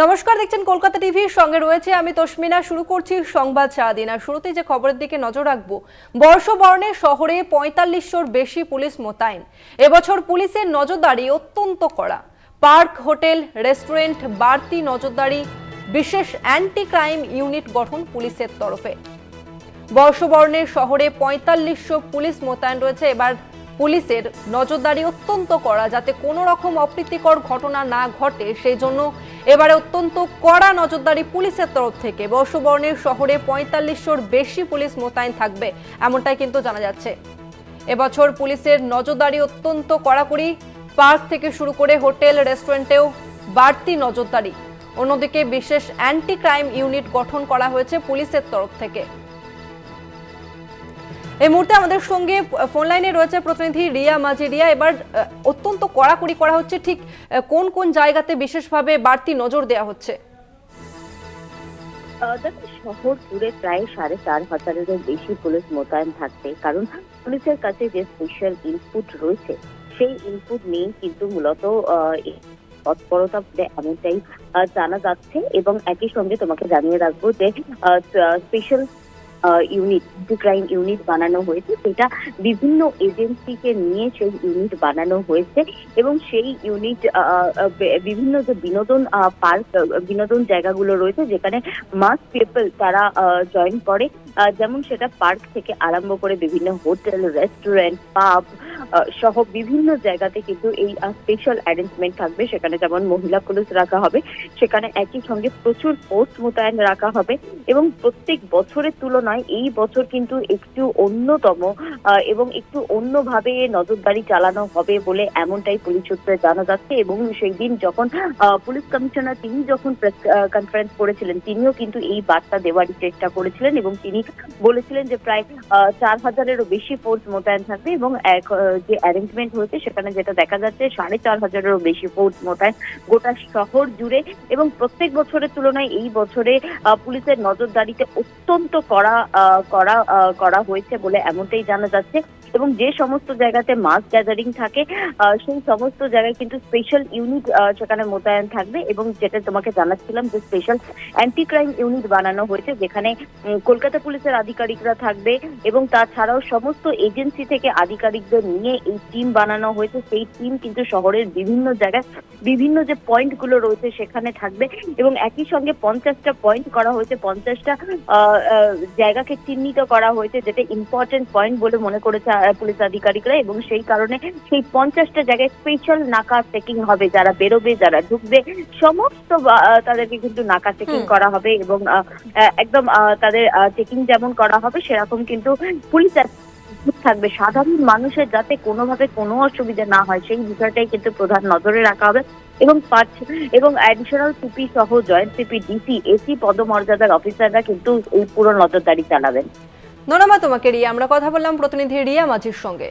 নমস্কার, দেখছেন কলকাতা টিভির সঙ্গে রয়েছে আমি তসমিনা। শুরু করছি সংবাদ সারাদিন। আর শুরুতেই যে খবরের দিকে নজর রাখবো, বর্ষবরণে শহরে ৪৫০০র বেশি পুলিশ মোতায়েন। এবছর পুলিশের নজরদারি অত্যন্ত কড়া। পার্ক, হোটেল, রেস্টুরেন্ট বাড়তি নজরদারি, বিশেষ অ্যান্টি ক্রাইম ইউনিট গঠন পুলিশের তরফে। বর্ষবরণে শহরে ৪৫০০ পুলিশ মোতায়েন রয়েছে। এবার পুলিশের নজরদারি অত্যন্ত কড়া, যাতে কোনো রকম অপ্রীতিকর ঘটনা না ঘটে, সেই জন্য এবারে অত্যন্ত কড়া নজরদারি পুলিশের তরফ থেকে। বর্ষবরণের শহরে ৪৫০০র বেশি পুলিশ মোতায়েন থাকবে, এমনটাই কিন্তু জানা যাচ্ছে। এবছর পুলিশের নজরদারি অত্যন্ত কড়াকড়ি। পার্ক থেকে শুরু করে হোটেল, রেস্টুরেন্টেও বাড়তি নজরদারি। অন্যদিকে বিশেষ অ্যান্টি ক্রাইম ইউনিট গঠন করা হয়েছে পুলিশের তরফ থেকে। এই মুহূর্তে আমাদের সঙ্গে ফোন লাইনে রয়েছে প্রতিনিধি রিয়া মাঝি। রিয়া, এবার অত্যন্ত কড়াকড়ি করা হচ্ছে, ঠিক কোন কোন জায়গাতে বিশেষভাবে বাড়তি নজর দেওয়া হচ্ছে? শহর জুড়ে প্রায় ৪৫০০-এরও বেশি পুলিশ মোতায়েন থাকবে, কারণ পুলিশের কাছে যে স্পেশাল ইনপুট রয়েছে সেই ইনপুট নিয়ে কিন্তু মূলত তৎপরতা এমনটাই জানা যাচ্ছে। এবং একই সঙ্গে তোমাকে জানিয়ে রাখবো যে স্পেশাল ইউনিট, ক্রাইম ইউনিট বানানো হয়েছে, সেটা বিভিন্ন এজেন্সিকে নিয়ে সেই ইউনিট বানানো হয়েছে। এবং সেই ইউনিট বিভিন্ন যে বিনোদন পার্ক, বিনোদন জায়গাগুলো রয়েছে যেখানে মাস পিপল তারা জয়েন করে, যেমন সেটা পার্ক থেকে আরম্ভ করে বিভিন্ন হোটেল, রেস্টুরেন্ট, পাব সহ বিভিন্ন জায়গাতে কিন্তু এই স্পেশাল অ্যারেঞ্জমেন্ট থাকবে। সেখানে যেমন মহিলা পুলিশ রাখা হবে, সেখানে একই সঙ্গে প্রচুর ফোর্স মোতায়েন রাখা হবে। এবং প্রত্যেক বছরের তুলনায় এই বছর কিন্তু একটু অন্যতম এবং একটু অন্যভাবে নজরদারি চালানো হবে বলে এমনটাই পুলিশ সূত্রে জানা যাচ্ছে। এবং সেই দিন যখন পুলিশ কমিশনার তিনি যখন প্রেস কনফারেন্স করেছিলেন, তিনিও কিন্তু এই বার্তা দেওয়ারই চেষ্টা করেছিলেন এবং তিনি বলেছিলেন যে প্রায় ৪০০০-এরও বেশি ফোর্স মোতায়েন থাকবে। এবং যে অ্যারেঞ্জমেন্ট হয়েছে সেখানে যেটা দেখা যাচ্ছে ৪৫০০-এরও বেশি ফোর্স মোতায়েন গোটা শহর জুড়ে। এবং প্রত্যেক বছরের তুলনায় এই বছরে পুলিশের নজরদারিতে অত্যন্ত করা হয়েছে বলে এমনটাই জানা যাচ্ছে। এবং যে সমস্ত জায়গাতে মাস গ্যাদারিং থাকে সেই সমস্ত জায়গায় কিন্তু স্পেশাল ইউনিট সেখানে মোতায়েন থাকবে। এবং যেটা তোমাকে জানাচ্ছিলাম যে স্পেশাল অ্যান্টি ক্রাইম ইউনিট বানানো হয়েছে, যেখানে কলকাতা পুলিশের আধিকারিকরা থাকবে এবং তাছাড়াও সমস্ত এজেন্সি থেকে আধিকারিকদের নিয়ে এই টিম বানানো হয়েছে। সেই টিম কিন্তু শহরের বিভিন্ন জায়গায় বিভিন্ন যে পয়েন্টগুলো রয়েছে সেখানে থাকবে। এবং একই সঙ্গে ৫০টা পয়েন্ট করা হয়েছে, ৫০টা জায়গাকে চিহ্নিত করা হয়েছে যেটা ইম্পর্টেন্ট পয়েন্ট বলে মনে করেছে পুলিশ আধিকারিকরা। এবং সেই কারণে সেই ৫০টা জায়গায় স্পেশাল নাকা চেকিং হবে, যারা বেরোবে, যারা ঢুকবে, সমস্ত তাদেরকে কিন্তু নাকা চেকিং করা হবে। এবং একদম তাদের চেকিং যেমন করা হবে সেরকম কিন্তু পুলিশ থাকবে। সাধারণ মানুষের যাতে কোনোভাবে কোনো অসুবিধা না হয় সেই বিষয়টাই কিন্তু প্রধান নজরে রাখা হবে। এবং অ্যাডিশনাল সিপি সহ জয়েন্ট সিপি, ডিসি, এসি পদমর্যাদার অফিসাররা কিন্তু এই পুরো নজরদারি চালাবেন। ধন্যবাদ তোমাকে রিয়া। আমরা কথা বললাম প্রতিনিধি রিয়া মাঝির সঙ্গে।